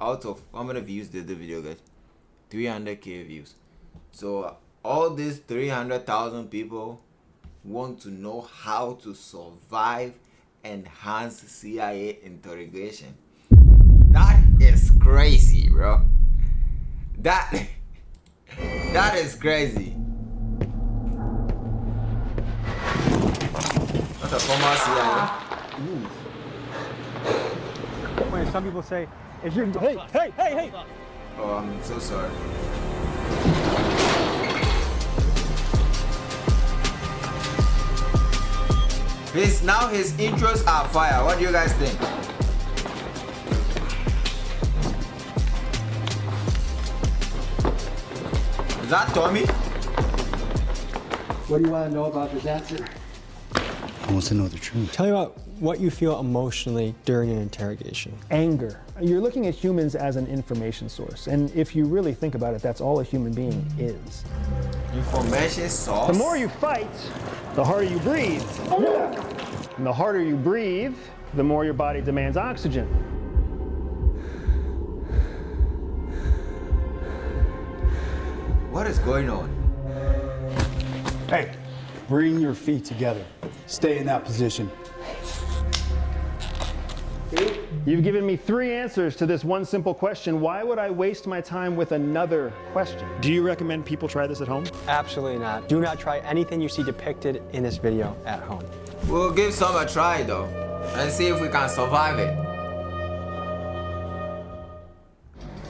out of how many views did the video get? 300k views. So all these 300,000 people want to know how to survive enhanced CIA interrogation. That is crazy, bro. That is crazy. That's a former CIA. When some people say, if you're hey. Oh, I'm so sorry. Now his intros are fire. What do you guys think? Is that Tommy? What do you want to know about this answer? I want to know the truth. Tell me about what you feel emotionally during an interrogation. Anger. You're looking at humans as an information source, and if you really think about it, that's all a human being is. Information source? The more you fight, the harder you breathe. And the harder you breathe, the more your body demands oxygen. What is going on? Hey, bring your feet together. Stay in that position. You've given me 3 answers to this one simple question. Why would I waste my time with another question? Do you recommend people try this at home? Absolutely not. Do not try anything you see depicted in this video at home. We'll give some a try though, and see if we can survive it.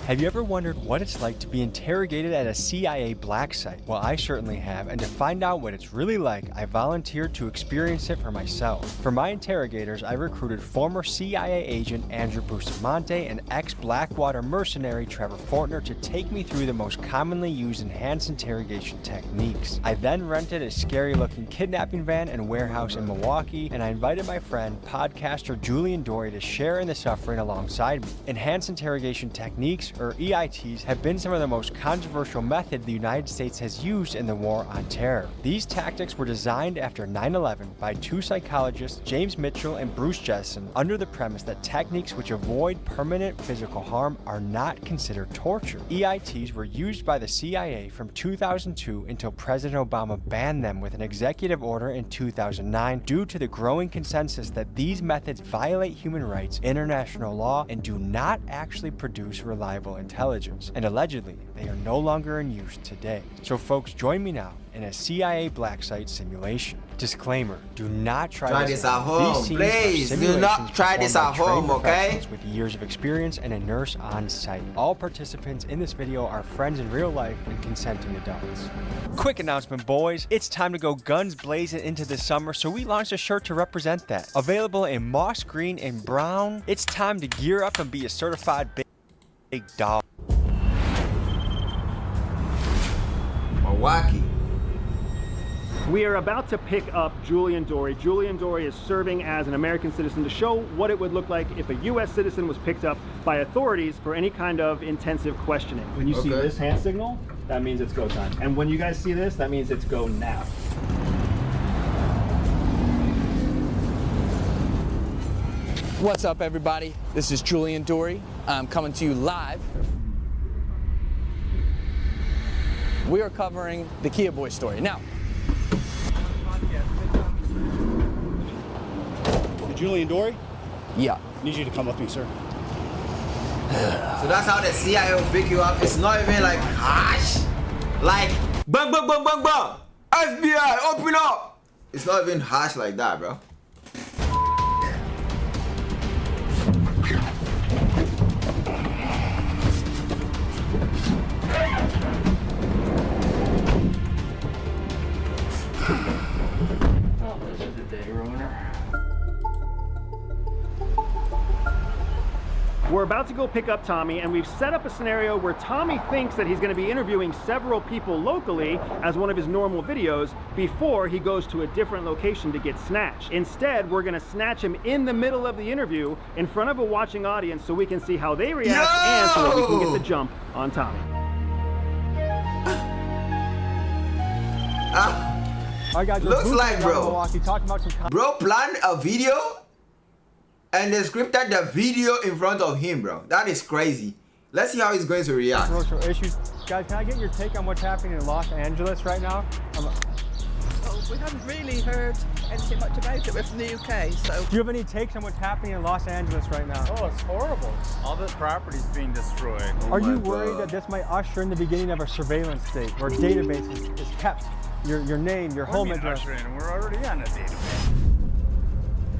Have you ever wondered what it's like to be interrogated at a CIA black site? Well, I certainly have, and to find out what it's really like, I volunteered to experience it for myself. For my interrogators, I recruited former CIA agent Andrew Bustamante and ex-Blackwater mercenary Trevor Fortner to take me through the most commonly used enhanced interrogation techniques. I then rented a scary-looking kidnapping van and warehouse in Milwaukee, and I invited my friend, podcaster Julian Dory, to share in the suffering alongside me. Enhanced interrogation techniques, or EITs, have been some of the most controversial methods the United States has used in the war on terror. These tactics were designed after 9/11 by 2 psychologists, James Mitchell and Bruce Jessen, under the premise that techniques which avoid permanent physical harm are not considered torture. EITs were used by the CIA from 2002 until President Obama banned them with an executive order in 2009 due to the growing consensus that these methods violate human rights, international law, and do not actually produce reliable intelligence, and allegedly they are no longer in use today. So folks, join me now in a CIA black site simulation. Disclaimer, do not try this at home. Please do not try this at home, okay? With years of experience and a nurse on site. All participants in this video are friends in real life and consenting adults. Quick announcement, boys. It's time to go guns blazing into the summer, so we launched a shirt to represent that. Available in moss green and brown. It's time to gear up and be a certified big dog. Milwaukee. We are about to pick up Julian Dory. Julian Dory is serving as an American citizen to show what it would look like if a U.S. citizen was picked up by authorities for any kind of intensive questioning. When you see this hand signal, that means it's go time. And when you guys see this, that means it's go now. What's up, everybody? This is Julian Dory. I'm coming to you live. We are covering the Kia Boy story. Now, Julian Dory? yeah. I need you to come with me, sir. So that's how the CIA will pick you up. It's not even like harsh. Like bang bang bang bang bang. FBI, open up. It's not even harsh like that, bro. We're about to go pick up Tommy, and we've set up a scenario where Tommy thinks that he's going to be interviewing several people locally as one of his normal videos before he goes to a different location to get snatched. Instead, we're going to snatch him in the middle of the interview in front of a watching audience so we can see how they react and so that we can get the jump on Tommy. Looks like, bro. Bro planned a video and they scripted the video in front of him, bro. That is crazy. Let's see how he's going to react. Social issues. Guys, can I get your take on what's happening in Los Angeles right now? Oh, we haven't really heard anything much about it. We're from the UK, so. Do you have any takes on what's happening in Los Angeles right now? Oh, it's horrible. All the property's being destroyed. Are you my worried God. that this might usher in the beginning of a surveillance state where database is kept? Your name, your home address. We're already on a database.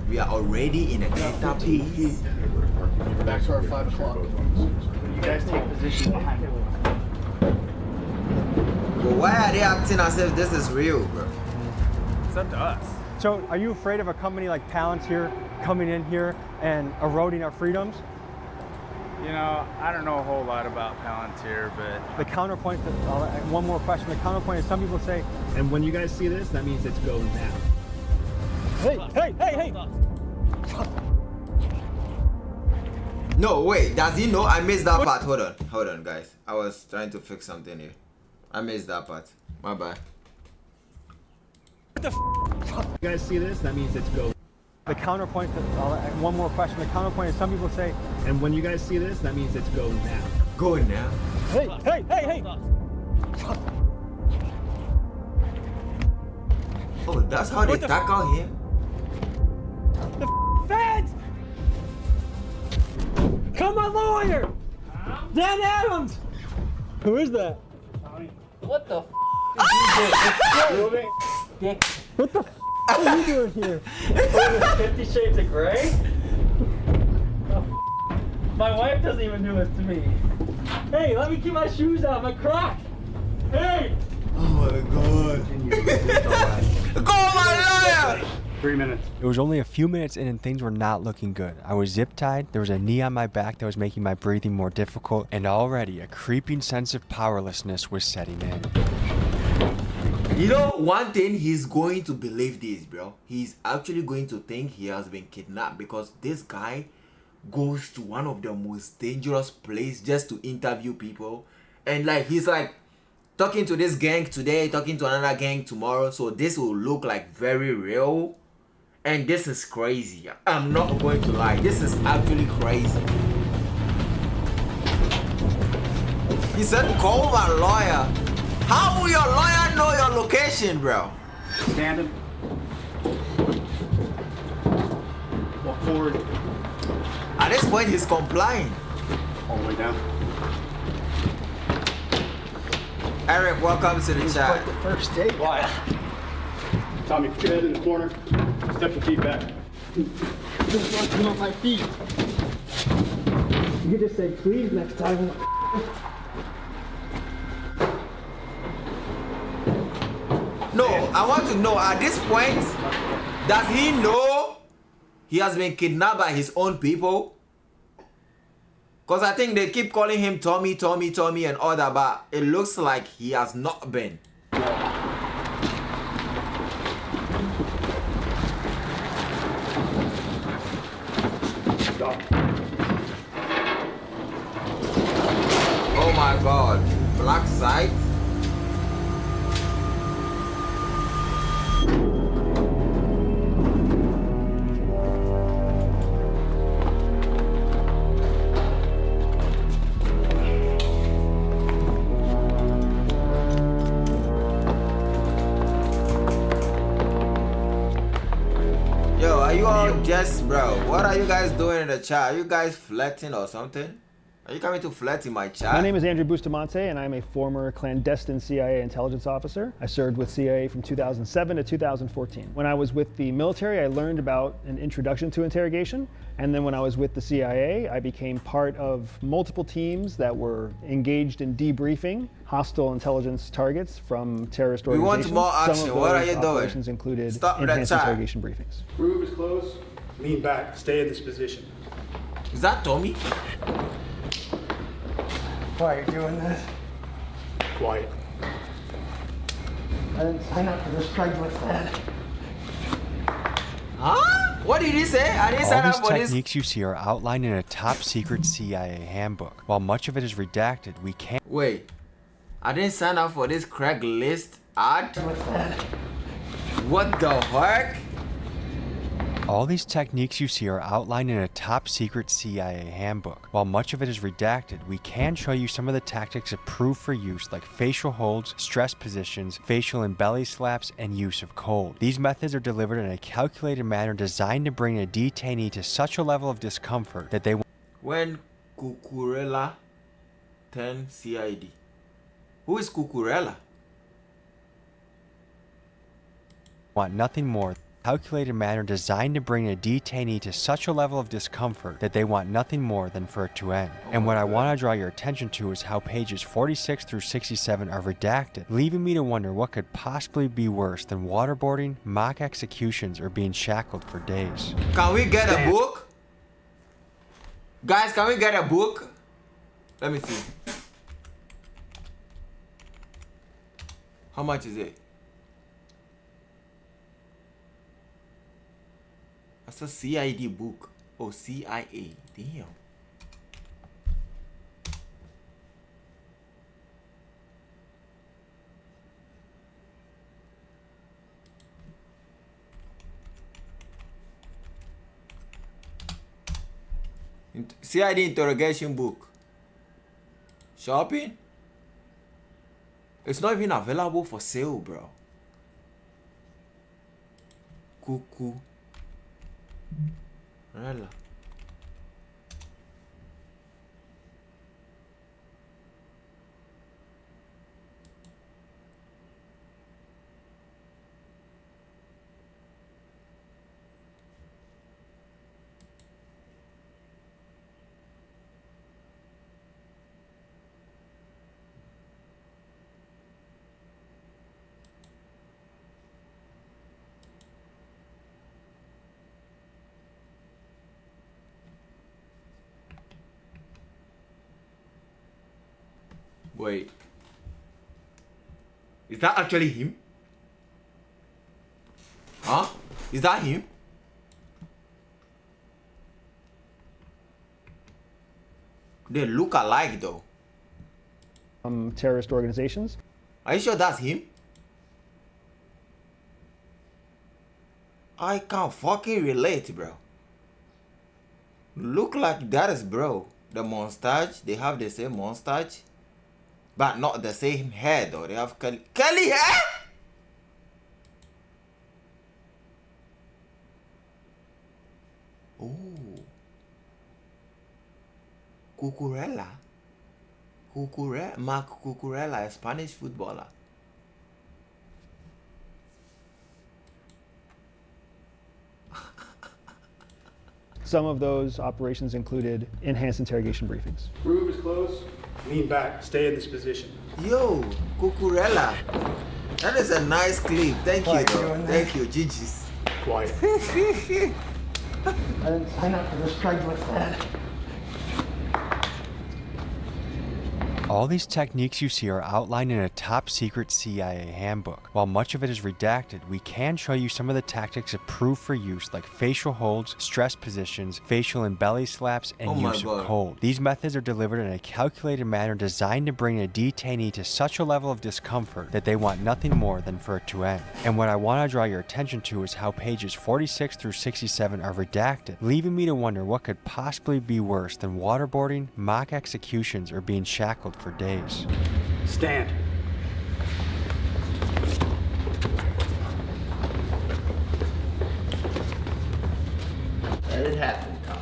We are already in a database. Back to our 5 o'clock. You guys take position behind it. But why are they acting as if this is real, bro? It's up to us. So are you afraid of a company like Palantir coming in here and eroding our freedoms? You know, I don't know a whole lot about Palantir, but The counterpoint, one more question. The counterpoint is some people say, And when you guys see this, that means it's go now. hey. No, wait. Does he know? I missed that part. Hold on, guys. I was trying to fix something here. I missed that part. My bad. You guys see this, that means it's go. The counterpoint, one more question. The counterpoint is some people say, And when you guys see this, that means it's go now. Go now. hey. Oh, that's how they tackle him. Feds! Come on, lawyer! Dan Adams! Who is that? What the What the are you doing here? 50 Shades of Grey? My wife doesn't even do this to me. Hey, let me keep my shoes out, my Crocs! Hey! Oh my God. Go, my lawyer! 3 minutes. It was only a few minutes in and things were not looking good. I was zip tied, there was a knee on my back that was making my breathing more difficult, and already a creeping sense of powerlessness was setting in. You know, one thing, he's going to believe this, bro. He's actually going to think he has been kidnapped because this guy goes to one of the most dangerous places just to interview people. And like, he's like talking to this gang today, talking to another gang tomorrow. So this will look like very real. And this is crazy. I'm not going to lie. This is actually crazy. He said, call my lawyer. How will your lawyer know your location, bro? Standing. Walk forward. At this point, he's complying. All the way down. Eric, welcome to the chat. First date? Why? Tommy, put your head in the corner. Step your feet back. Just want to on my feet. You could just say please next time. No, I want to know, at this point, does he know he has been kidnapped by his own people? Because I think they keep calling him Tommy, and all that, but it looks like he has not been. Stop. Oh my God, black site. Yo, are you all just, bro? What are you guys doing in the chat? Are you guys flirting or something? Are you coming to flirt in my chat? My name is Andrew Bustamante, and I'm a former clandestine CIA intelligence officer. I served with CIA from 2007 to 2014. When I was with the military, I learned about an introduction to interrogation. And then when I was with the CIA, I became part of multiple teams that were engaged in debriefing hostile intelligence targets from terrorist We want organizations. more action. Some of What are those you doing? operations included Stop that enhanced chat. interrogation briefings. Groove is close. Lean back. Stay in this position. Is that Tommy? Why are you doing this? Quiet. I didn't sign up for this Craigslist ad. Huh? What did he say? I didn't All sign these up for this. techniques you see are outlined in a top secret CIA handbook. While much of it is redacted, we can't. Wait, I didn't sign up for this Craigslist ad? What's that? What the heck? All these techniques you see are outlined in a top secret CIA handbook. While much of it is redacted, we can show you some of the tactics approved for use, like facial holds, stress positions, facial and belly slaps, and use of cold. These methods are delivered in a calculated manner designed to bring a detainee to such a level of discomfort that they When Cucurella turned CID. Who is Cucurella? want nothing more. Calculated manner designed to bring a detainee to such a level of discomfort that they want nothing more than for it to end. And what I want to draw your attention to is how pages 46 through 67 are redacted, leaving me to wonder what could possibly be worse than waterboarding, mock executions, or being shackled for days. Can we get a book? Guys, can we get a book? Let me see. How much is it? That's a CID book. Oh, CIA. Damn. CID interrogation book. Shopping? It's not even available for sale, bro. Cuckoo. Rela. Wait. Is that actually him? Huh? Is that him? They look alike though. Terrorist organizations. Are you sure that's him? I can't fucking relate, bro. Look like that is bro. The mustache, they have the same mustache. But not the same hair though. They have curly hair? Oh. Cucurella. Mark Cucurella, a Spanish footballer. Some of those operations included enhanced interrogation briefings. Groove is close. Lean back. Stay in this position. Yo, Cucurella. That is a nice clip. Thank you, though. Thank you, GG's. Quiet. I didn't sign up for this Craigslist ad. All these techniques you see are outlined in a top secret CIA handbook. While much of it is redacted, we can show you some of the tactics approved for use, like facial holds, stress positions, facial and belly slaps, and use of cold. These methods are delivered in a calculated manner designed to bring a detainee to such a level of discomfort that they want nothing more than for it to end. And what I want to draw your attention to is how pages 46 through 67 are redacted, leaving me to wonder what could possibly be worse than waterboarding, mock executions, or being shackled for days. Stand. Let it happen, Tom.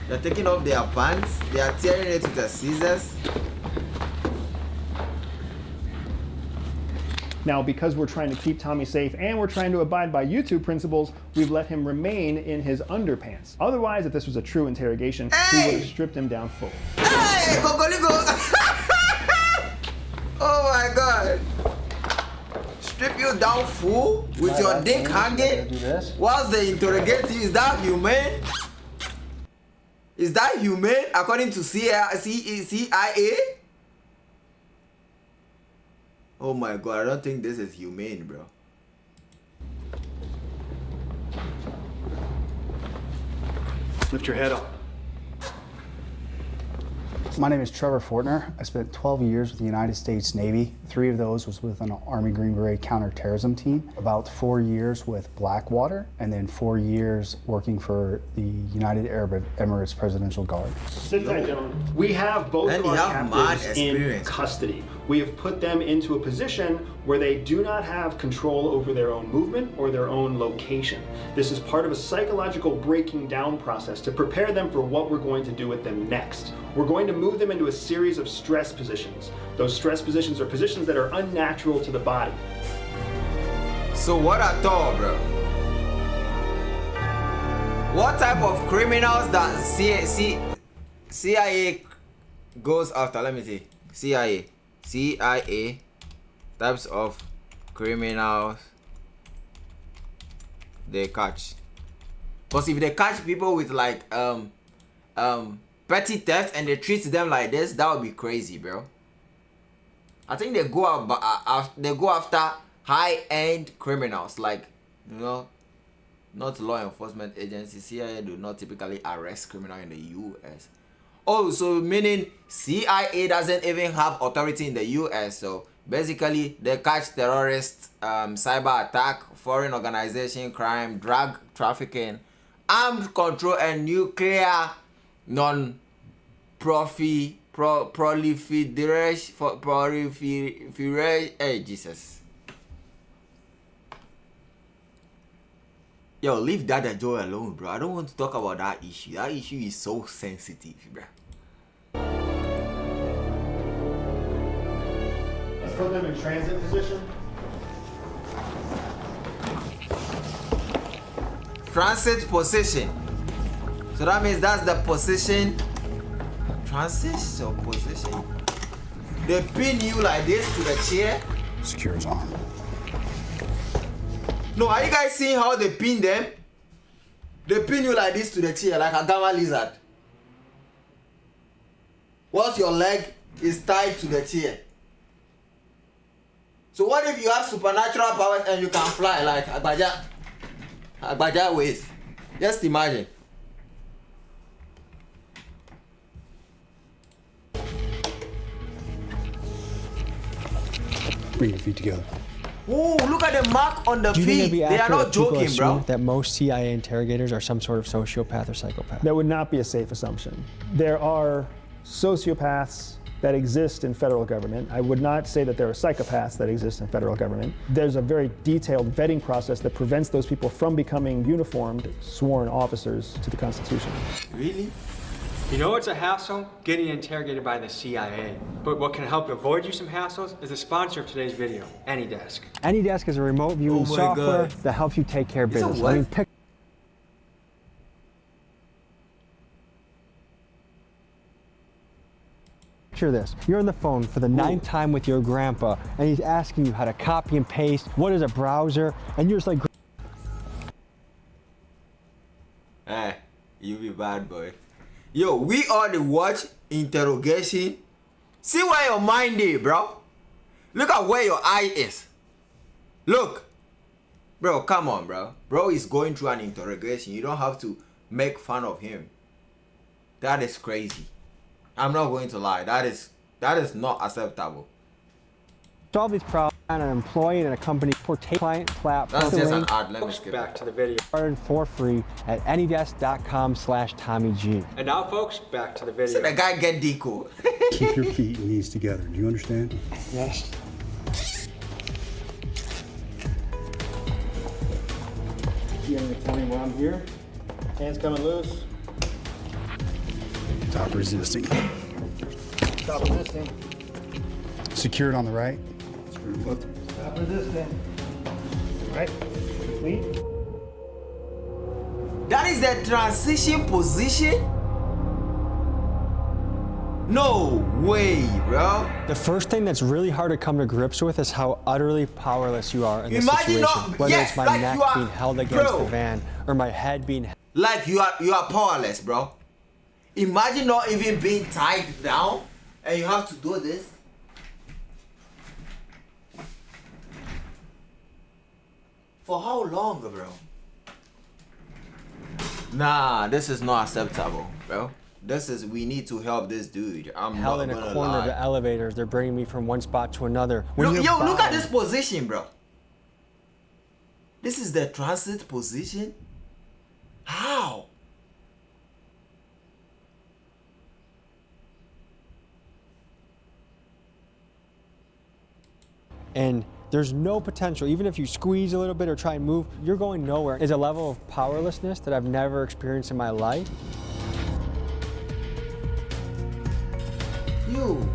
They're taking off their pants. They are tearing it with the scissors. Now, because we're trying to keep Tommy safe and we're trying to abide by YouTube principles, we've let him remain in his underpants. Otherwise, if this was a true interrogation, we would have stripped him down full. Hey, Gogoligo! Oh my God! Strip you down full with your dick hanging whilst they interrogate you. Is that humane? Is that humane according to CIA? Oh my God, I don't think this is humane, bro. Lift your head up. My name is Trevor Fortner. I spent 12 years with the United States Navy. 3 of those was with an Army Green Beret counterterrorism team. About 4 years with Blackwater, and then 4 years working for the United Arab Emirates Presidential Guard. Sit tight, gentlemen. We have both And of our you have mad captives in experience. custody. We have put them into a position where they do not have control over their own movement or their own location. This is part of a psychological breaking down process to prepare them for what we're going to do with them next. We're going to move them into a series of stress positions. Those stress positions are positions that are unnatural to the body. So what I thought, bro? What type of criminals that CIA goes after? Let me see. CIA types of criminals they catch. Because if they catch people with like petty theft and they treat them like this, that would be crazy, bro. I think they go out, they go after high-end criminals, like, you know, not law enforcement agencies. CIA do not typically arrest criminals in the US. Oh, so meaning CIA doesn't even have authority in the US. So basically, they catch terrorists, cyber attack, foreign organization crime, drug trafficking, armed control, and nuclear proliferation. Hey, Jesus. Yo, leave that Joe alone, bro. I don't want to talk about that issue. That issue is so sensitive, bro. Let's put them in transit position. Transit position. So that means that's the position. Transit or position? They pin you like this to the chair. Secure his arm. No, are you guys seeing how they pin them? They pin you like this to the chair, like a gamma lizard. Once your leg is tied to the chair. So what if you have supernatural powers and you can fly like Agbaja ways? Just imagine. Bring your feet together. Oh, look at the mark on the Do you think feet. it'd be They are accurate not that people joking, assume bro. that most CIA interrogators are some sort of sociopath or psychopath? That would not be a safe assumption. There are sociopaths that exist in federal government. I would not say that there are psychopaths that exist in federal government. There's a very detailed vetting process that prevents those people from becoming uniformed, sworn officers to the Constitution. Really? You know it's a hassle? Getting interrogated by the CIA. But what can help avoid you some hassles is the sponsor of today's video, AnyDesk. AnyDesk is a remote viewing Oh my software God. that helps you take care of It's a business. what? Picture this. You're on the phone for the 9th time with your grandpa, and he's asking you how to copy and paste, what is a browser, and you're just like, Eh, you be bad boy. Yo, we all the watch interrogation. See where your mind is, bro. Look at where your eye is. Look. Bro, come on, bro. Bro is going through an interrogation. You don't have to make fun of him. That is crazy. I'm not going to lie. That is not acceptable. solve these problems on an employee in a company for client platform. That's just an ad. Let me skip Back it. to the video. Started for free at anydesk.com/TommyG. And now, folks, back to the video. So the guy get deco. Keep your feet and knees together. Do you understand? Yes. You gonna tell me while I'm here? Hands coming loose. Stop resisting. Stop resisting. Secured on the right. Stop resisting. Right. Complete. That is the transition position? No way, bro. The first thing that's really hard to come to grips with is how utterly powerless you are in this Imagine situation. not- Whether yes, it's my like neck you are- being held against bro. the van or my head being Like you are powerless, bro. Imagine not even being tied down and you have to do this. For how long, bro? Nah, this is not acceptable, bro. We need to help this dude. I'm Hell, not in a gonna corner of lie. the elevators, they're bringing me from one spot to another. When Look, you're look at bound- this position, bro. This is the transit position. How? And there's no potential, even if you squeeze a little bit or try and move, you're going nowhere. It's a level of powerlessness that I've never experienced in my life. You.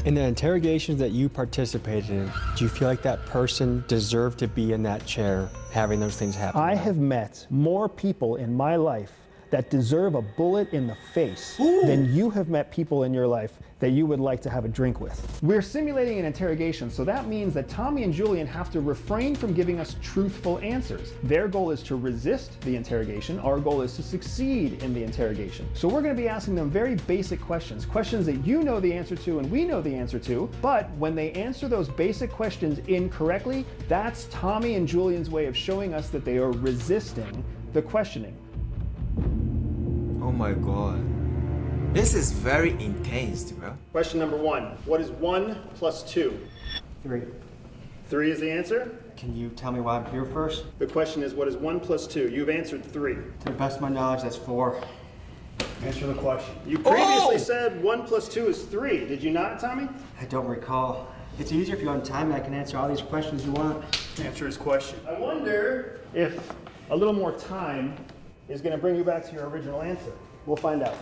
In the interrogations that you participated in, do you feel like that person deserved to be in that chair having those things happen? I have met more people in my life that deserve a bullet in the face than you have met people in your life that you would like to have a drink with. We're simulating an interrogation, so that means that Tommy and Julian have to refrain from giving us truthful answers. Their goal is to resist the interrogation. Our goal is to succeed in the interrogation. So we're going to be asking them very basic questions, questions that you know the answer to and we know the answer to, but when they answer those basic questions incorrectly, that's Tommy and Julian's way of showing us that they are resisting the questioning. Oh my god. This is very intense, bro. Question number 1. What is 1 plus 2? 3. 3 is the answer? Can you tell me why I'm here first? The question is, what is 1 plus 2? You've answered 3. To the best of my knowledge, that's 4. Answer the question. You previously Oh! said 1 plus 2 is 3. Did you not, Tommy? I don't recall. It's easier if you're on time and I can answer all these questions you want. Answer his question. I wonder if a little more time is going to bring you back to your original answer. We'll find out.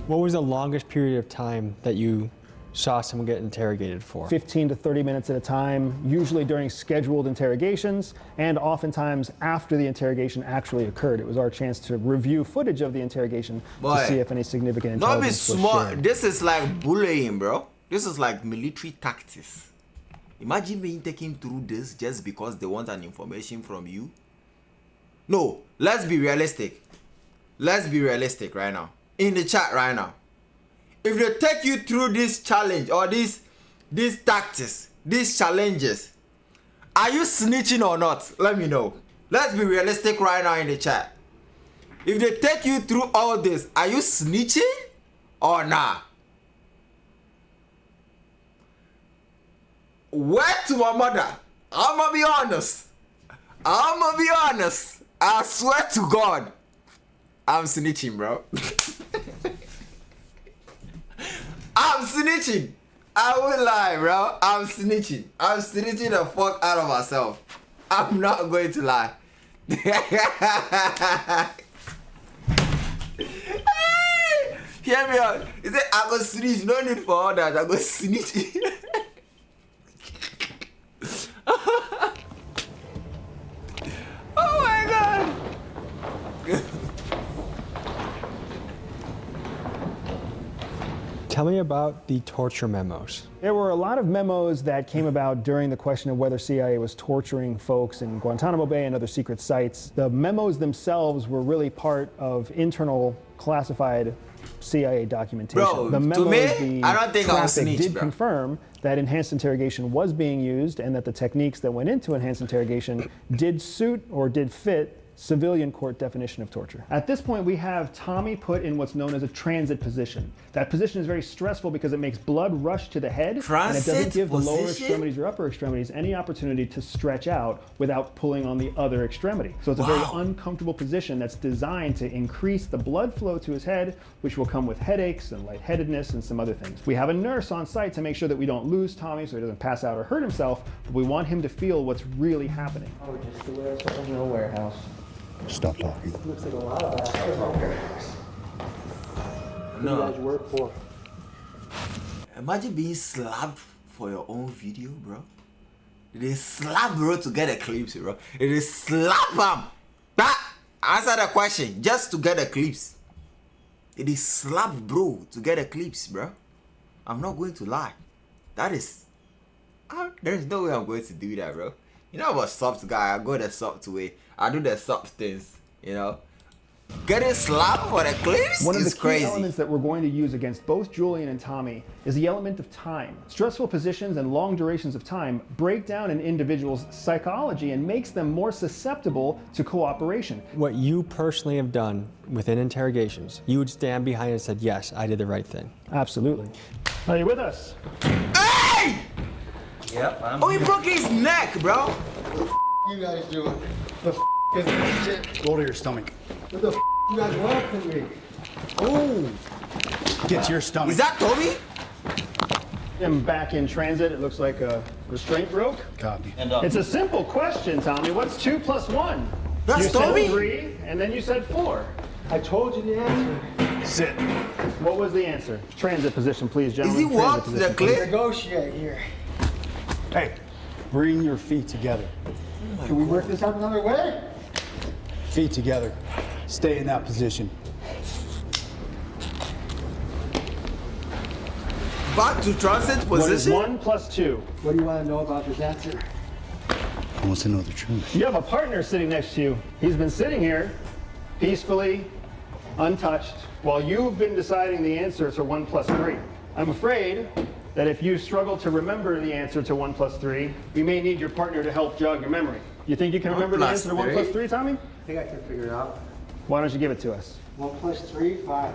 What was the longest period of time that you saw someone get interrogated for? 15 to 30 minutes at a time, usually during scheduled interrogations, and oftentimes after the interrogation actually occurred. It was our chance to review footage of the interrogation Boy, to see if any significant Not be intelligence was smart. shared. This is like bullying, bro. This is like military tactics. Imagine being taken through this just because they want an information from you. No, let's be realistic. Let's be realistic right now. In the chat right now. If they take you through this challenge or these tactics, these challenges, are you snitching or not? Let me know. Let's be realistic right now in the chat. If they take you through all this, are you snitching or not? Word to my mother. I'ma be honest. I swear to God. I'm snitching, bro. I'm snitching. I won't lie, bro. I'm snitching. I'm snitching the fuck out of myself. I'm not going to lie. Hear me out. He said, I go snitch. No need for all that. I go snitch. Oh my God. Tell me about the torture memos. There were a lot of memos that came about during the question of whether CIA was torturing folks in Guantanamo Bay and other secret sites. The memos themselves were really part of internal classified CIA documentation. Bro, the to memos, me, the I don't think I was traffic snitch, did bro. confirm that enhanced interrogation was being used and that the techniques that went into enhanced interrogation did suit or did fit civilian court definition of torture. At this point, we have Tommy put in what's known as a transit position. That position is very stressful because it makes blood rush to the head and it doesn't Transit give the lower position? extremities or upper extremities any opportunity to stretch out without pulling on the other extremity. So it's a very Wow. uncomfortable position that's designed to increase the blood flow to his head, which will come with headaches and lightheadedness and some other things. We have a nurse on site to make sure that we don't lose Tommy so he doesn't pass out or hurt himself, but we want him to feel what's really happening. Oh, just the warehouse, no warehouse. Stop talking. Looks like a lot of that. No. You guys work for? Imagine being slapped for your own video, bro. They slap bro to get a clips, bro. They slap him. That answer the question just to get the clips. It is slap bro to get a clips, bro. I'm not going to lie. That is. There's no way I'm going to do that, bro. You know I'm a soft guy. I go the soft way. I do the soft things, you know. Getting slapped for the clips One of the is key crazy. elements that we're going to use against both Julian and Tommy is the element of time. Stressful positions and long durations of time break down an individual's psychology and makes them more susceptible to cooperation. What you personally have done within interrogations, you would stand behind and said, yes, I did the right thing. Absolutely. Are you with us? Hey! Yep, I'm Oh, he broke his neck, bro. you guys doing? The f is this shit? Roll to your stomach. What the f you guys want from me? Oh! Get to your stomach. Is that Tommy? I'm back in transit. It looks like a restraint broke. Copy. It's a simple question, Tommy. What's 2 plus 1? That's you Tommy? said 3, and then you said 4. I told you the answer. Sit. What was the answer? Transit position, please, Is gentlemen. he Transit walked position, the please. clip? Negotiate here. Hey, bring your feet together. Can we work this out another way? Feet together. Stay in that position. Back to transit What is position? 1 plus 2? What do you want to know about this answer? I want to know the truth. You have a partner sitting next to you. He's been sitting here peacefully, untouched, while you've been deciding the answer to 1 plus 3. I'm afraid that if you struggle to remember the answer to 1 plus 3, you may need your partner to help jog your memory. You think you can remember the plus answer to 1 plus 3, Tommy? I think I can figure it out. Why don't you give it to us? 1 plus 3, 5.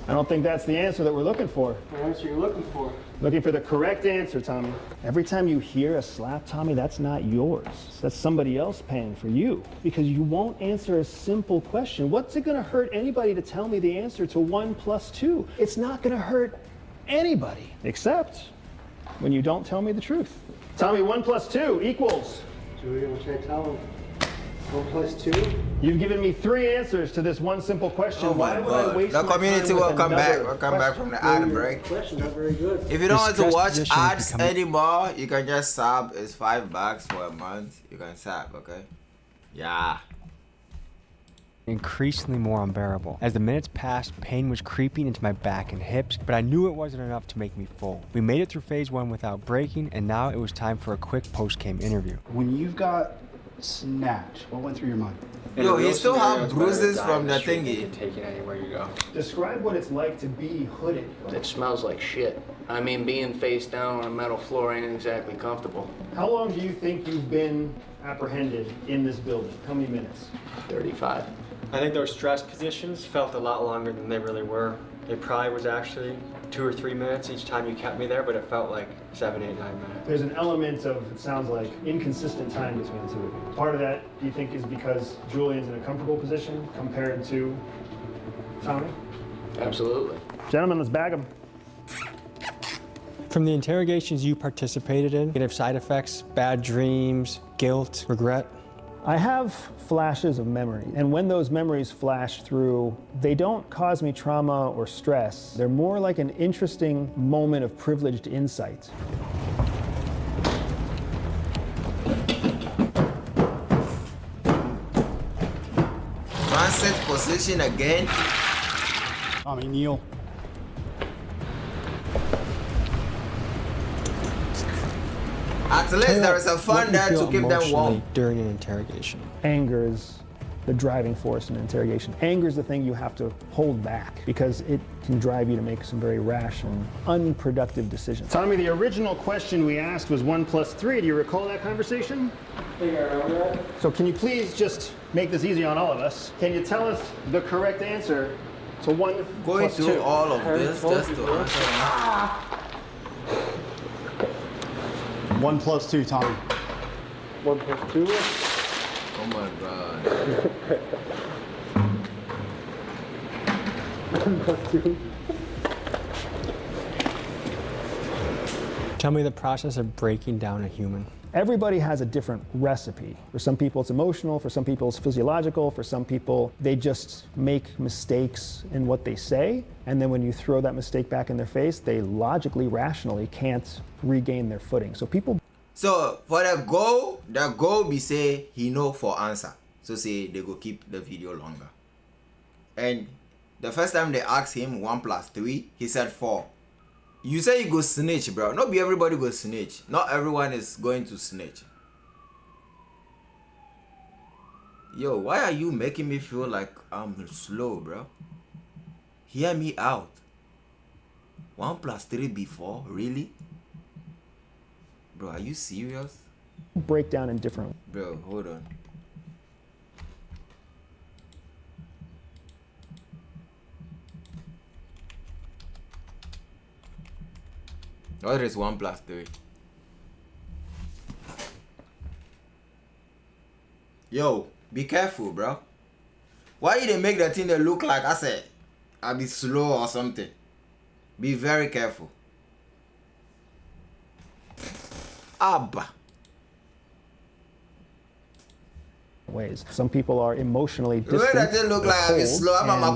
I don't think that's the answer that we're looking for. What answer are you looking for? Looking for the correct answer, Tommy. Every time you hear a slap, Tommy, that's not yours. That's somebody else paying for you. Because you won't answer a simple question. What's it gonna hurt anybody to tell me the answer to 1 plus 2? It's not gonna hurt anybody, except when you don't tell me the truth. Tommy, 1 plus 2 equals. Julian, what should I tell him? 1 plus 2? You've given me 3 answers to this one simple question. Oh Why my would I God. waste The my community time will with come back. another We'll come back from the question? ad break. Question not very good. If you don't want to stress watch position ads become- anymore, you can just sub. It's $5 for a month. You can sub, okay? Yeah. Increasingly more unbearable. As the minutes passed, pain was creeping into my back and hips, but I knew it wasn't enough to make me full. We made it through phase 1 without breaking, and now it was time for a quick post-game interview. When you've got snatch, what went through your mind? Yo, he still have bruises from the thingy. Take it anywhere you go. Describe what it's like to be hooded. It smells like shit. I mean, being face down on a metal floor ain't exactly comfortable. How long do you think you've been apprehended in this building? How many minutes? 35. I think those stress positions felt a lot longer than they really were. It probably was actually 2 or 3 minutes each time you kept me there, but it felt like 7, 8, 9 minutes. There's an element of, it sounds like, inconsistent time between the two of you. Part of that, do you think, is because Julian's in a comfortable position compared to Tommy? Absolutely. Gentlemen, let's bag him. From the interrogations you participated in, negative side effects, bad dreams, guilt, regret. I have flashes of memory, and when those memories flash through, they don't cause me trauma or stress. They're more like an interesting moment of privileged insight. Transit position again. Tommy, kneel. At least there is a fun there to keep them warm. During an interrogation. Anger is the driving force in an interrogation. Anger is the thing you have to hold back because it can drive you to make some very rash and unproductive decisions. Tommy, the original question we asked was 1 plus 3. Do you recall that conversation? I think I remember that. So can you please just make this easy on all of us? Can you tell us the correct answer to 1 Going plus through 2? all of this just to answer. 1 plus 2, Tommy. 1 plus 2? Oh my God. 1 plus 2? Tell me the process of breaking down a human. Everybody has a different recipe. For some people it's emotional, for some people it's physiological, for some people they just make mistakes in what they say, and then when you throw that mistake back in their face, they logically, rationally can't regain their footing. So people... So for the goal be say he know for answer. So say they go keep the video longer. And the first time they asked him 1 plus 3, he said 4. You say you go snitch, bro. Not be everybody go snitch. Not everyone is going to snitch. Yo, why are you making me feel like I'm slow, bro? Hear me out. 1 + 3 before? Really? Bro, are you serious? Break down in different. Bro, hold on. What is 1 + 3? Yo, be careful, bro. Why you didn't make the thing that look like I said I be slow or something? Be very careful. Abba. Ways. Some people are emotionally Where distant. does it look like I be slow? I'm a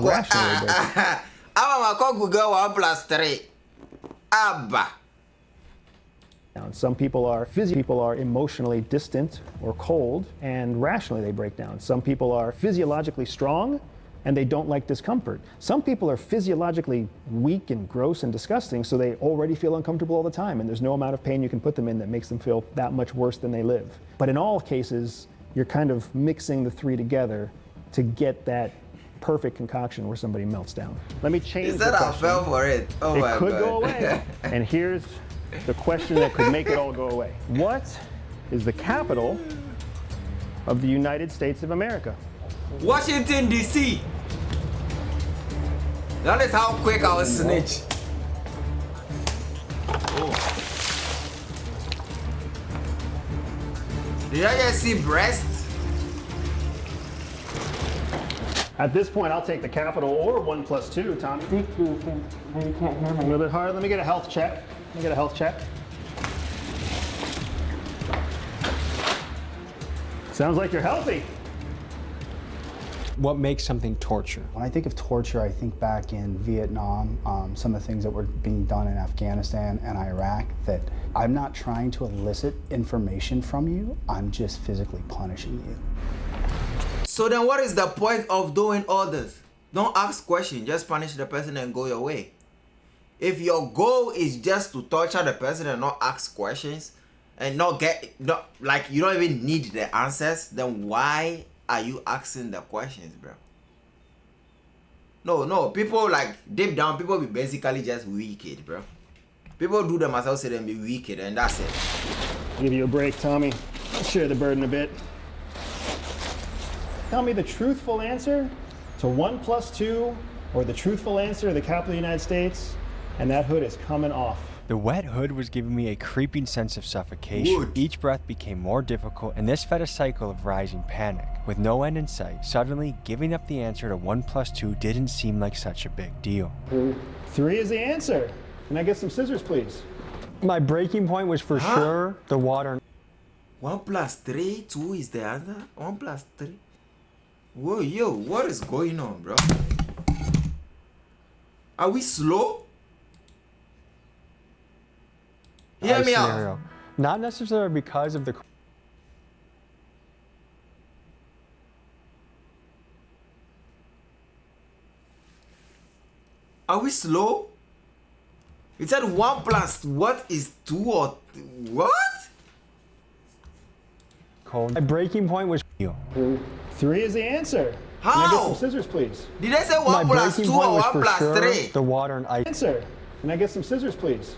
Google 1 + 3. Abba. Some people are emotionally distant or cold, and rationally they break down. Some people are physiologically strong, and they don't like discomfort. Some people are physiologically weak and gross and disgusting, so they already feel uncomfortable all the time, and there's no amount of pain you can put them in that makes them feel that much worse than they live. But in all cases, you're kind of mixing the three together to get that perfect concoction where somebody melts down. Let me change Is that the I question. fell for it? Oh my It could God. go away. And here's the question that could make it all go away. What is the capital of the United States of America? Washington, D.C. That is how quick I was snitch. Oh. Did I just see breasts? At this point, I'll take the capital or 1 + 2, Tommy. Speak to you can't hear A me. little bit harder. Let me get a health check. Sounds like you're healthy. What makes something torture? When I think of torture, I think back in Vietnam, some of the things that were being done in Afghanistan and Iraq, that I'm not trying to elicit information from you, I'm just physically punishing you. So then what is the point of doing all this? Don't ask questions, just punish the person and go your way. If your goal is just to torture the person and not ask questions and like you don't even need the answers, then why are you asking the questions, bro? No, people like deep down, people be basically just wicked, bro. People do themselves say them be wicked and that's it. Give you a break, Tommy. I'll share the burden a bit. Tell me the truthful answer to 1 + 2 or the truthful answer to the capital of the United States, and that hood is coming off. The wet hood was giving me a creeping sense of suffocation. Wood. Each breath became more difficult, and this fed a cycle of rising panic. With no end in sight, suddenly giving up the answer to 1 + 2 didn't seem like such a big deal. 3 is the answer. Can I get some scissors, please? My breaking point was for sure the water. 1 + 3, 2 is the answer. 1 + 3. Whoa, yo, what is going on, bro? Are we slow? Hear me out. Scenario. Not necessarily because of the. Are we slow? It said 1 + what is 2 or what? My breaking point was. 3 is the answer. Can I get some How? scissors, please? Did I say My 1 + breaking 2 point or was 1 for + sure 3? the water and ice. Answer. Can I get some scissors, please?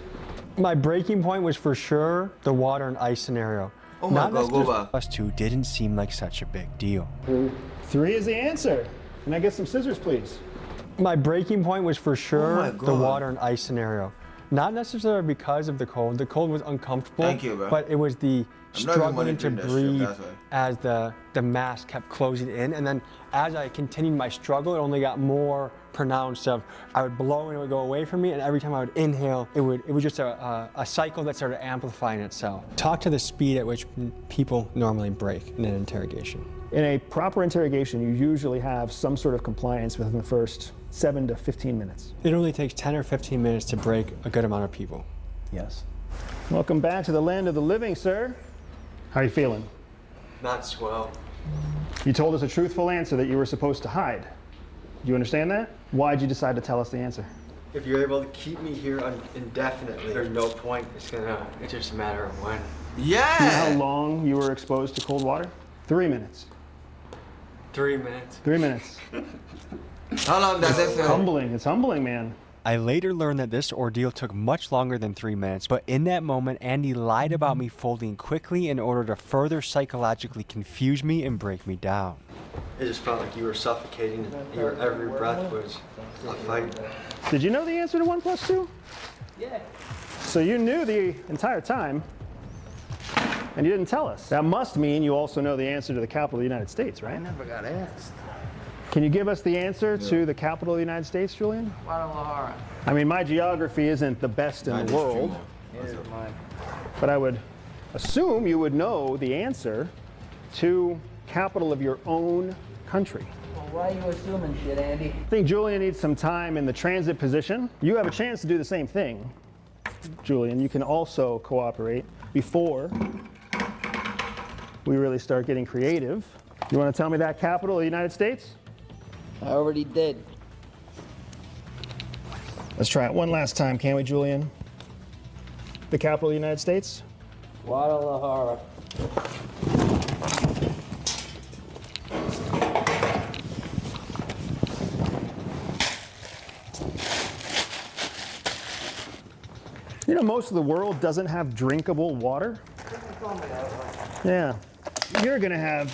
My breaking point was for sure the water and ice scenario. Oh my Not God, go necessarily back. +2 didn't seem like such a big deal. 3 is the answer. Can I get some scissors, please? My breaking point was for my sure the God. water and ice scenario. Not necessarily because of the cold. The cold was uncomfortable. Thank you, bro. But it was the I'm not even struggling to monitoring that shit, breathe that's why. as the mask kept closing in. And then as I continued my struggle, it only got more pronounced of I would blow and it would go away from me. And every time I would inhale, it was just a cycle that started amplifying itself. Talk to the speed at which people normally break in an interrogation. In a proper interrogation, you usually have some sort of compliance within the first 7 to 15 minutes. It only takes 10 or 15 minutes to break a good amount of people. Yes. Welcome back to the land of the living, sir. How are you feeling? Not swell. You told us a truthful answer that you were supposed to hide. Do you understand that? Why'd you decide to tell us the answer? If you're able to keep me here indefinitely, there's no point. It's just a matter of when. Do you know how Yeah. long you were exposed to cold water? 3 minutes. 3 minutes. 3 minutes. How long does it feel? Humbling. It's humbling, man. I later learned that this ordeal took much longer than 3 minutes, but in that moment, Andy lied about me folding quickly in order to further psychologically confuse me and break me down. It just felt like you were suffocating, and your every breath was a fight. Did you know the answer to 1 + 2? Yeah. So you knew the entire time, and you didn't tell us. That must mean you also know the answer to the capital of the United States, right? I never got asked. Can you give us the answer to the capital of the United States, Julian? Guadalajara. I mean, my geography isn't the best in the world, Here's mine. but I would assume you would know the answer to capital of your own country. Well, why are you assuming shit, Andy? I think Julian needs some time in the transit position. You have a chance to do the same thing, Julian. You can also cooperate before we really start getting creative. You want to tell me that capital of the United States? I already did. Let's try it one last time, can we, Julian? The capital of the United States? Guadalajara. You know, most of the world doesn't have drinkable water. Yeah. You're going to have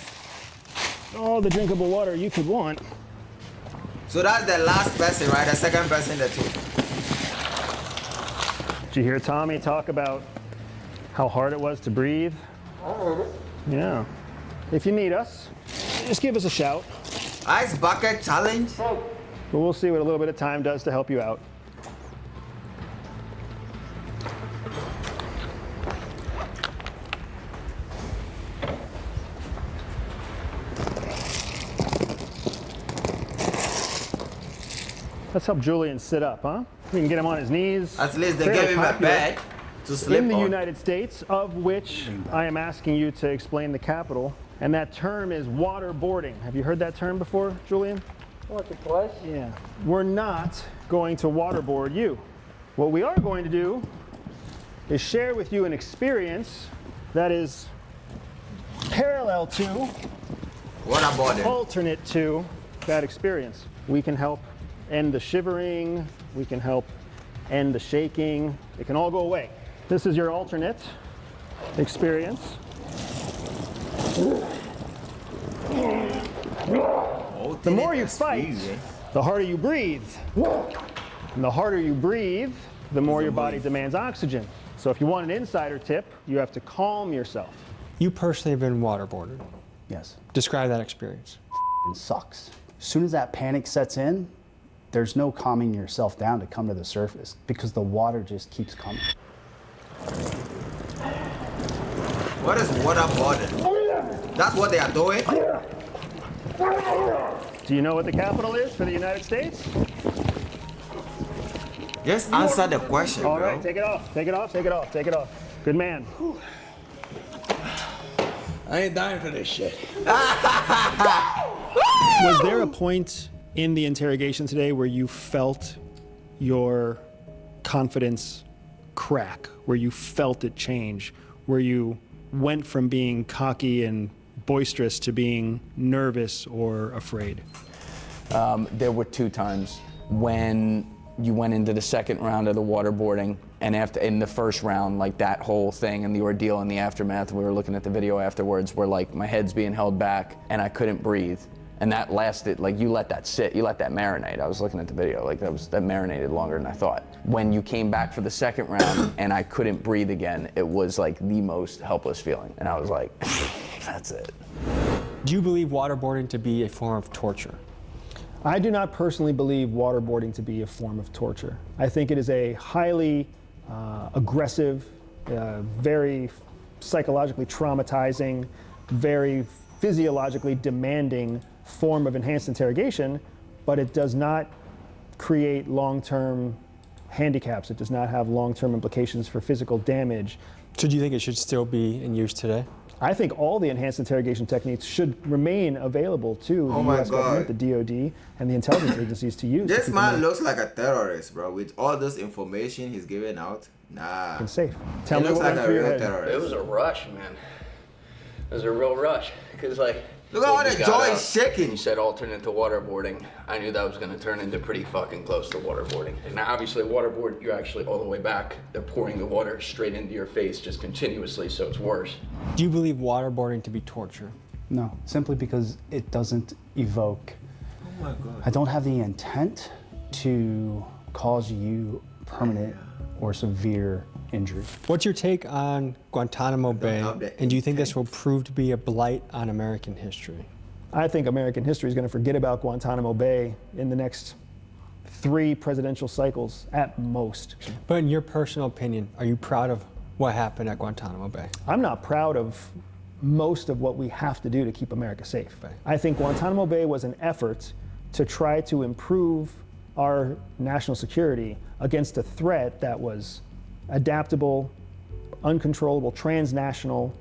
all the drinkable water you could want. So that's the last person, right? The second person, the two. Did you hear Tommy talk about how hard it was to breathe? Yeah. If you need us, just give us a shout. Ice bucket challenge. But we'll see what a little bit of time does to help you out. Let's help Julian sit up, huh? We can get him on his knees. At least they Fairly gave him a popular bed to sleep in the on. United States, of which I am asking you to explain the capital. And that term is waterboarding. Have you heard that term before, Julian? Once or twice? Yeah. We're not going to waterboard you. What we are going to do is share with you an experience that is parallel to, Waterboarding. alternate to that experience. We can help end the shivering, we can help end the shaking. It can all go away. This is your alternate experience. The more you fight, the harder you breathe. And the harder you breathe, the more your body demands oxygen. So if you want an insider tip, you have to calm yourself. You personally have been waterboarded. Yes. Describe that experience. It sucks. As soon as that panic sets in, there's no calming yourself down to come to the surface because the water just keeps coming. What is waterboarding? That's what they are doing? Do you know what the capital is for the United States? Just answer the question, All bro. right, take it off, take it off, take it off, take it off. Good man. I ain't dying for this shit. Was there a point in the interrogation today where you felt your confidence crack, where you felt it change, where you went from being cocky and boisterous to being nervous or afraid? There were 2 times when you went into the second round of the waterboarding, and after in the first round, like that whole thing and the ordeal and the aftermath, we were looking at the video afterwards, where like my head's being held back and I couldn't breathe. And that lasted, like you let that sit, you let that marinate. I was looking at the video, like that marinated longer than I thought. When you came back for the second round and I couldn't breathe again, it was like the most helpless feeling. And I was like, that's it. Do you believe waterboarding to be a form of torture? I do not personally believe waterboarding to be a form of torture. I think it is a highly aggressive, very psychologically traumatizing, very physiologically demanding form of enhanced interrogation, but it does not create long-term handicaps. It does not have long-term implications for physical damage. So do you think it should still be in use today? I think all the enhanced interrogation techniques should remain available to the U.S. government, the DOD, and the intelligence agencies to use. This man looks like a terrorist, bro. With all this information he's giving out, nah. It's safe. Tell He me looks what like went a through your real head. terrorist. It was a rush, man. It was a real rush. Because, like, Look at how the jaw is shaking. You said alternate to waterboarding. I knew that was going to turn into pretty fucking close to waterboarding. And now, obviously, waterboard, you're actually all the way back. They're pouring the water straight into your face just continuously, so it's worse. Do you believe waterboarding to be torture? No, simply because it doesn't evoke. Oh my God. I don't have the intent to cause you permanent or severe injury. What's your take on Guantanamo Bay, and do you think this will prove to be a blight on American history? I think American history is going to forget about Guantanamo Bay in the next 3 presidential cycles at most. But in your personal opinion, are you proud of what happened at Guantanamo Bay? I'm not proud of most of what we have to do to keep America safe. I think Guantanamo Bay was an effort to try to improve our national security against a threat that was adaptable, uncontrollable, transnational,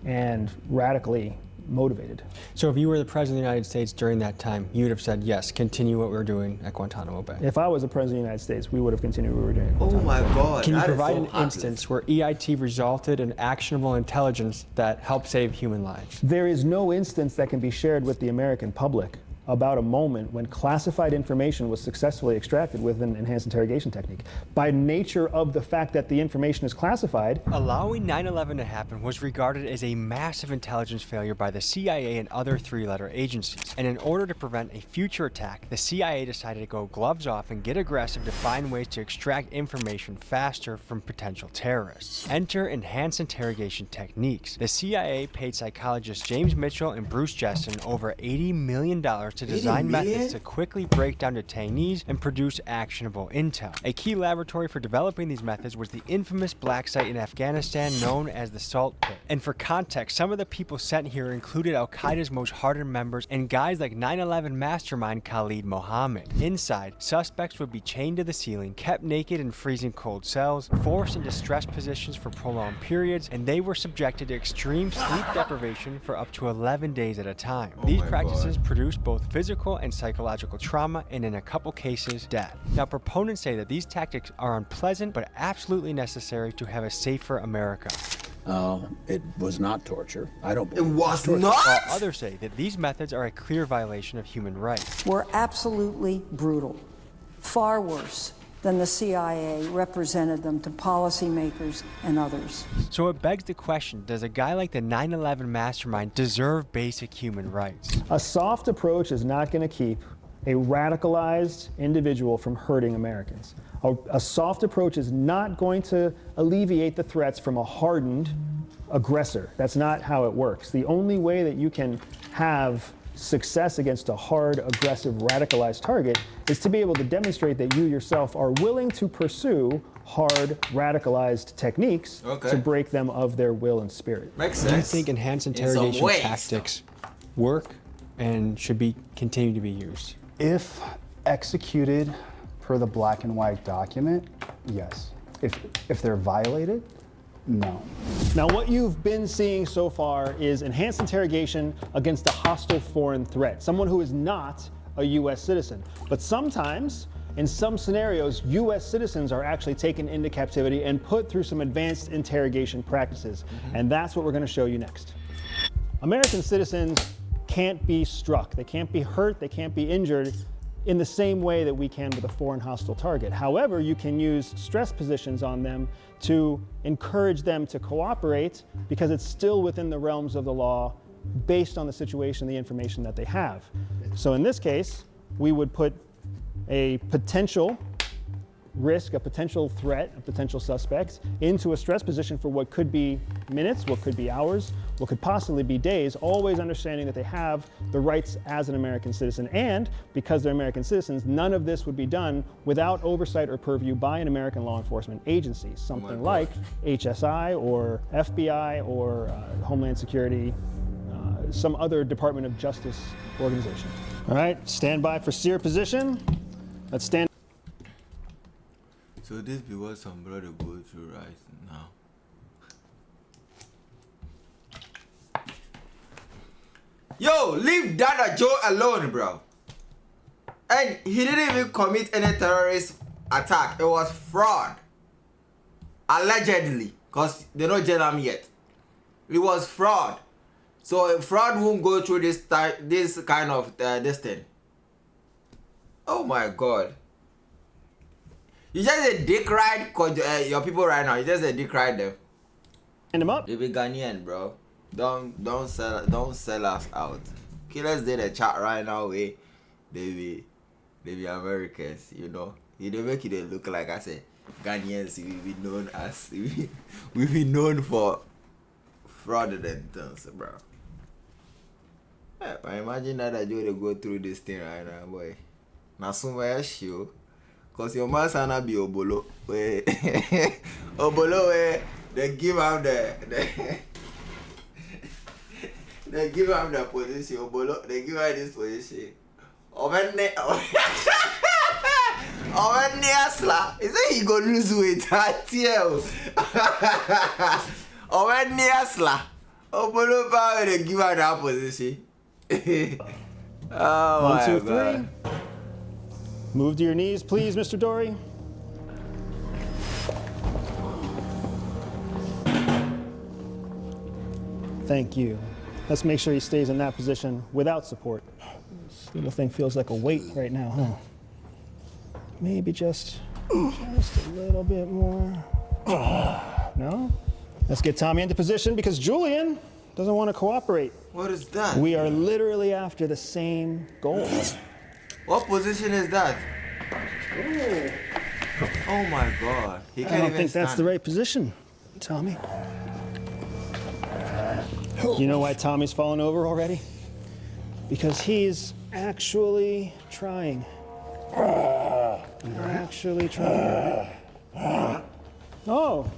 and radically motivated. So if you were the President of the United States during that time, you would have said, yes, continue what we're doing at Guantanamo Bay. If I was the President of the United States, we would have continued what we were doing. Oh my God. Can you provide an instance where EIT resulted in actionable intelligence that helped save human lives? There is no instance that can be shared with the American public about a moment when classified information was successfully extracted with an enhanced interrogation technique. By nature of the fact that the information is classified. Allowing 9/11 to happen was regarded as a massive intelligence failure by the CIA and other 3-letter agencies. And in order to prevent a future attack, the CIA decided to go gloves off and get aggressive to find ways to extract information faster from potential terrorists. Enter enhanced interrogation techniques. The CIA paid psychologists James Mitchell and Bruce Jessen over $80 million to design methods to quickly break down detainees and produce actionable intel. A key laboratory for developing these methods was the infamous black site in Afghanistan known as the Salt Pit. And for context, some of the people sent here included Al-Qaeda's most hardened members and guys like 9/11 mastermind Khalid Mohammed. Inside, suspects would be chained to the ceiling, kept naked in freezing cold cells, forced into stress positions for prolonged periods, and they were subjected to extreme sleep deprivation for up to 11 days at a time. These practices produced both physical and psychological trauma, and in a couple cases, death. Now, proponents say that these tactics are unpleasant, but absolutely necessary to have a safer America. It was not torture. I don't believe it was torture. not. While others say that these methods are a clear violation of human rights. Were absolutely brutal, far worse than the CIA represented them to policymakers and others. So it begs the question, does a guy like the 9/11 mastermind deserve basic human rights? A soft approach is not going to keep a radicalized individual from hurting Americans. A soft approach is not going to alleviate the threats from a hardened aggressor. That's not how it works. The only way that you can have success against a hard, aggressive, radicalized target is to be able to demonstrate that you yourself are willing to pursue hard, radicalized techniques to break them of their will and spirit. Makes sense. Do you think enhanced interrogation tactics work and should be continue to be used? If executed per the black and white document, yes. If they're violated, no. Now, what you've been seeing so far is enhanced interrogation against a hostile foreign threat, someone who is not a U.S. citizen. But sometimes, in some scenarios, U.S. citizens are actually taken into captivity and put through some advanced interrogation practices. And that's what we're going to show you next. American citizens can't be struck. They can't be hurt. They can't be injured in the same way that we can with a foreign hostile target. However, you can use stress positions on them to encourage them to cooperate because it's still within the realms of the law based on the situation, the information that they have. So in this case, we would put a potential risk, a potential threat, a potential suspect into a stress position for what could be minutes, what could be hours, what could possibly be days, always understanding that they have the rights as an American citizen. And because they're American citizens, none of this would be done without oversight or purview by an American law enforcement agency, something like HSI or FBI or Homeland Security, some other Department of Justice organization. All right, stand by for steer position. Let's stand. So this be what some brother go through right now. Yo, leave Dada Joe alone, bro. And he didn't even commit any terrorist attack. It was fraud. Allegedly. Because they don't jail him yet. It was fraud. So fraud won't go through this kind of this thing. Oh my God. You just a dick ride your people right now. You just a dick ride them. Hand them up. They be Ghanaian, bro. Don't sell us out. Okay, let's do the chat right now. They be Americans, you know. They make it look like I said Ghanaians. We be known as we be known for fraudulent things, bro. Yeah, but imagine that you would go through this thing right now, boy. Now somewhere show, cause your man sana be obolo. Obolo where they give him they give him the position. Obolo, they give him this position. Niasla, he say he go lose weight. Niasla, Obolo power they give him that position. Oh 1, 2, 3. God. Move to your knees, please, Mr. Dory. Thank you. Let's make sure he stays in that position without support. This little thing feels like a weight right now, huh? Maybe just a little bit more. No? Let's get Tommy into position because Julian doesn't want to cooperate. What is that? We are literally after the same goal. What position is that? Ooh. Oh my God. He can't I don't even think that's the stand. right position, Tommy. You know why Tommy's fallen over already? Because he's actually trying. Actually trying. Oh.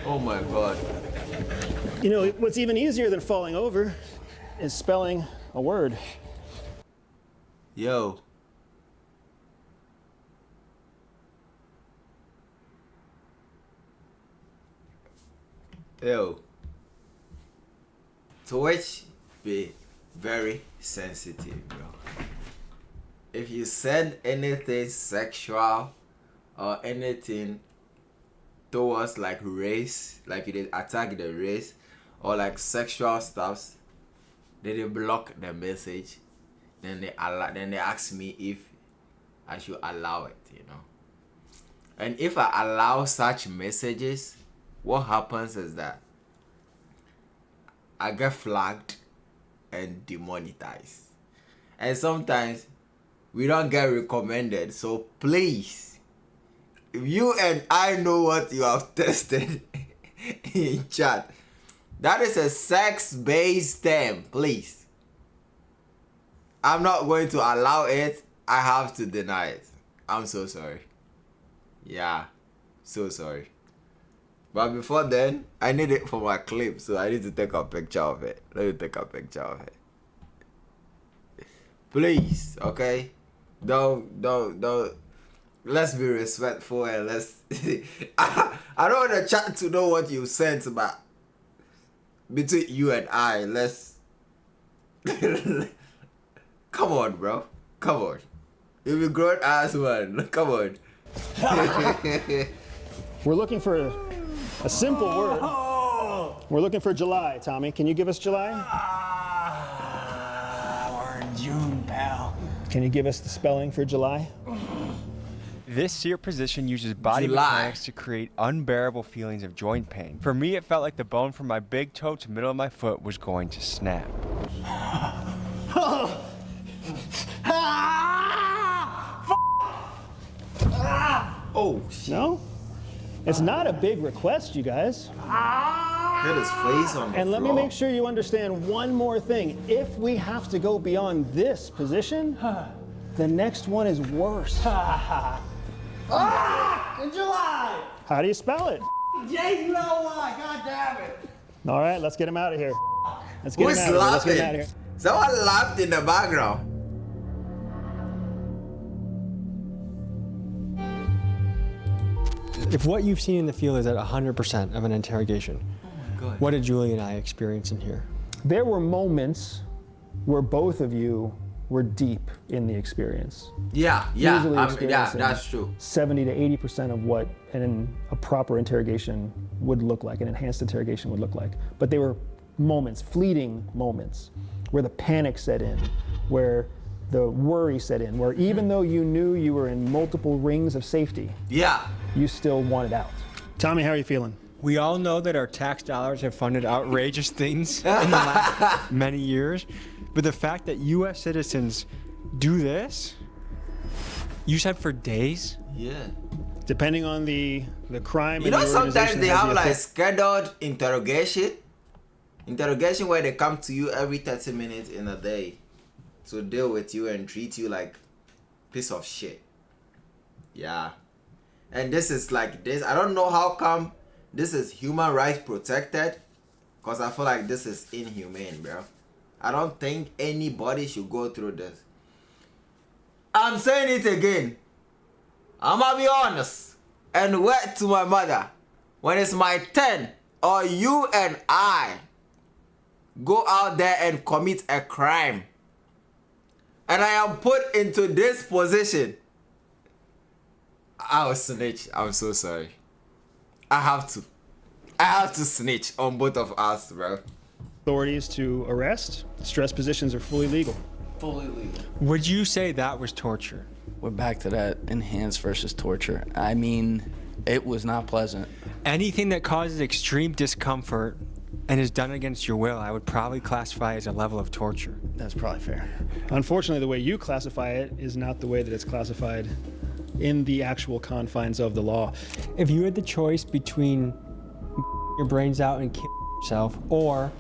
Oh my God. You know, what's even easier than falling over is spelling a word. Yo. Yo. Twitch be very sensitive, bro. If you send anything sexual or anything towards like race, like you did attack the race or like sexual stuffs, then they block the message. Then they ask me if I should allow it, you know. And if I allow such messages, what happens is that I get flagged and demonetized. And sometimes we don't get recommended. So please, if you and I know what you have tested in chat, that is a sex-based term, please. I'm not going to allow it. I have to deny it. I'm so sorry. Yeah, so sorry. But before then, I need it for my clip, so I need to take a picture of it. Let me take a picture of it. Please, okay? Don't. Let's be respectful and let's... I don't want the chat to know what you sent, but between you and I, let's... Come on, bro. Come on. You're a grown ass man. Come on. We're looking for a simple word. We're looking for July, Tommy. Can you give us July? We're in June, pal. Can you give us the spelling for July? This sear position uses body July. mechanics to create unbearable feelings of joint pain. For me, it felt like the bone from my big toe to middle of my foot was going to snap. Oh, shit. No? It's not a big request, you guys. Hit his face on the And let me floor. make sure you understand one more thing. If we have to go beyond this position, the next one is worse. In July! How do you spell it? J-U-L-Y, god damn it! All right, let's get him out of here. Let's get Who's him out of here. Let's get him out laughing? of here. Someone laughed in the background. If what you've seen in the field is at 100% of an interrogation, what did Julie and I experience in here? There were moments where both of you were deep in the experience. Yeah, Easily yeah, experiencing that's true. 70 to 80% of what a proper interrogation would look like, an enhanced interrogation would look like. But they were moments, fleeting moments, where the panic set in, where the worry set in, where even though you knew you were in multiple rings of safety, you still wanted out. Tommy, how are you feeling? We all know that our tax dollars have funded outrageous things in the last many years, but the fact that U.S. citizens do this, you said for days? Yeah. Depending on the crime. You know, sometimes they have like scheduled interrogation where they come to you every 30 minutes in a day to deal with you and treat you like piece of shit. Yeah. And this is like this. I don't know how come this is human rights protected, because I feel like this is inhumane, bro. I don't think anybody should go through this. I'm saying it again. I'ma be honest and word to my mother. When it's my turn, or you and I go out there and commit a crime, and I am put into this position, I will snitch. I'm so sorry. I have to snitch on both of us, bro. Authorities to arrest. Stress positions are fully legal. Fully legal. Would you say that was torture? We're back to that enhanced versus torture. I mean, it was not pleasant. Anything that causes extreme discomfort and is done against your will, I would probably classify as a level of torture. That's probably fair. Unfortunately, the way you classify it is not the way that it's classified in the actual confines of the law. If you had the choice between your brains out and killing yourself, or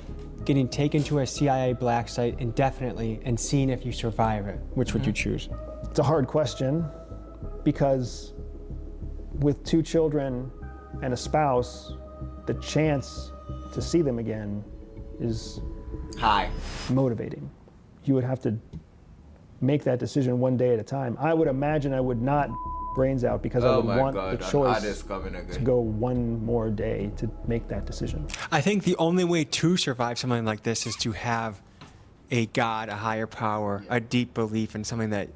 getting taken to a CIA black site indefinitely and seeing if you survive it, which would you choose? It's a hard question, because with 2 children and a spouse, the chance to see them again is high, motivating. You would have to make that decision one day at a time. I would imagine I would not brains out, because I would want the choice to go one more day to make that decision. I think the only way to survive something like this is to have a God, a higher power, a deep belief in something that...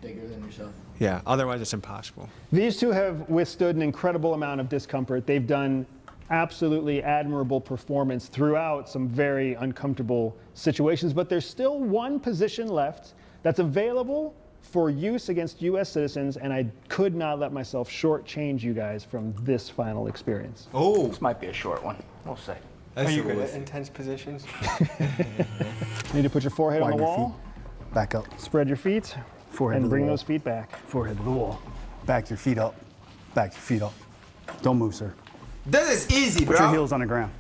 Bigger than yourself. Yeah, otherwise it's impossible. These 2 have withstood an incredible amount of discomfort. They've done absolutely admirable performance throughout some very uncomfortable situations, but there's still one position left that's available for use against U.S. citizens, and I could not let myself shortchange you guys from this final experience. Oh, this might be a short one. We'll see. Are you good at intense positions? Need to put your forehead on the wall. Feet. Back up. Spread your feet. Forehead and to the bring wall. those feet back. Forehead to the wall. Back your feet up. Back your feet up. Don't move, sir. This is easy, bro. Put your heels on the ground.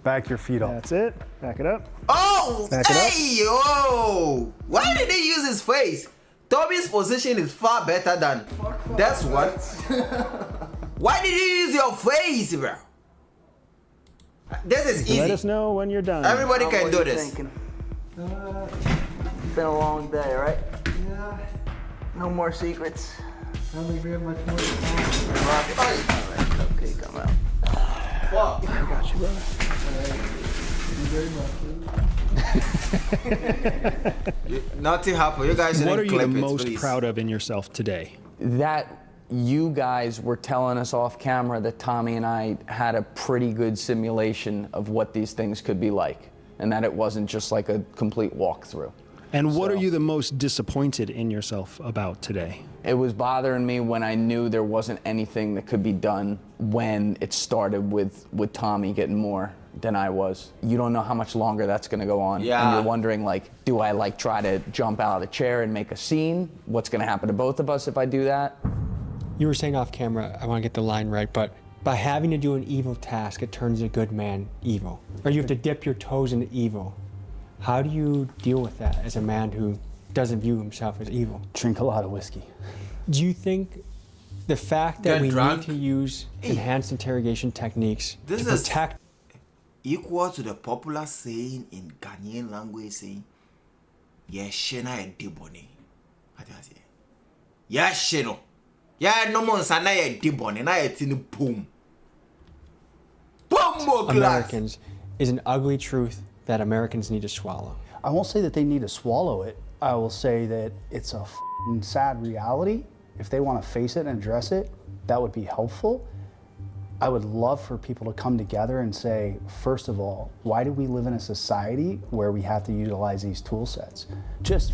Back your feet up. That's it. Back it up. Oh, Back it up. hey, yo! Why did he use his face? Tommy's position is far better than that's what. Why did you use your face, bro? This is easy. Let us know when you're done. Everybody can do this. It's been a long day, right? Yeah. No more secrets. I don't think we have much more to Alright, okay, come out. Fuck. I got you, brother. Nothing happened. You guys didn't What are you the clip it, most please. proud of in yourself today? That you guys were telling us off camera that Tommy and I had a pretty good simulation of what these things could be like, and that it wasn't just like a complete walkthrough. And what are you the most disappointed in yourself about today? It was bothering me when I knew there wasn't anything that could be done when it started with Tommy getting more than I was. You don't know how much longer that's gonna go on. Yeah. And you're wondering, like, do I like try to jump out of the chair and make a scene? What's gonna happen to both of us if I do that? You were saying off camera, I want to get the line right, but by having to do an evil task, it turns a good man evil. Or you have to dip your toes into evil. How do you deal with that as a man who doesn't view himself as evil? Drink a lot of whiskey. Do you think the fact that Get we drunk? need to use enhanced interrogation techniques This to is protect... equal to the popular saying in Ghanaian language saying, "Yeshe na ediboni." What do I say? Yeshe no. Yeah, no more sana ediboni na etini boom. Boom more class. Americans is an ugly truth that Americans need to swallow. I won't say that they need to swallow it. I will say that it's a sad reality. If they want to face it and address it, that would be helpful. I would love for people to come together and say, first of all, why do we live in a society where we have to utilize these tool sets? Just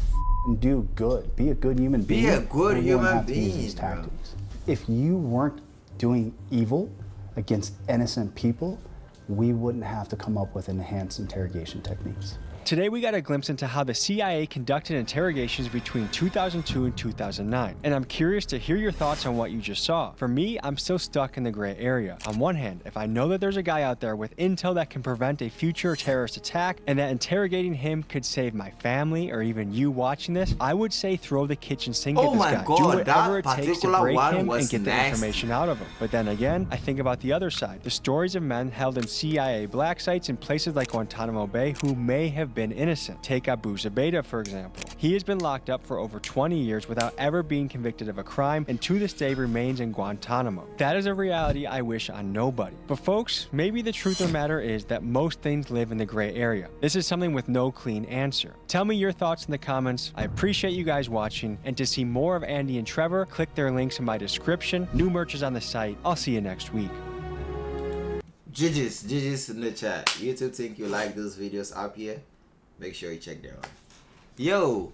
do good. Be a good human being. Be a good and you won't human have to use being, these bro. tactics. If you weren't doing evil against innocent people, we wouldn't have to come up with enhanced interrogation techniques. Today we got a glimpse into how the CIA conducted interrogations between 2002 and 2009, and I'm curious to hear your thoughts on what you just saw. For me, I'm still stuck in the gray area. On one hand, if I know that there's a guy out there with intel that can prevent a future terrorist attack, and that interrogating him could save my family or even you watching this, I would say throw the kitchen sink at Oh this my guy. God, Do whatever it that takes to particular break one him was and get the nasty. information out of him. But then again, I think about the other side, the stories of men held in CIA black sites in places like Guantanamo Bay who may have been innocent. Take Abu Zubaydah, for example. He has been locked up for over 20 years without ever being convicted of a crime, and to this day remains in Guantanamo. That is a reality I wish on nobody. But folks, maybe the truth of the matter is that most things live in the gray area. This is something with no clean answer. Tell me your thoughts in the comments. I appreciate you guys watching, and to see more of Andy and Trevor, click their links in my description. New merch is on the site. I'll see you next week. GG's in the chat. YouTube think you like those videos up here? Make sure you check them out. Yo,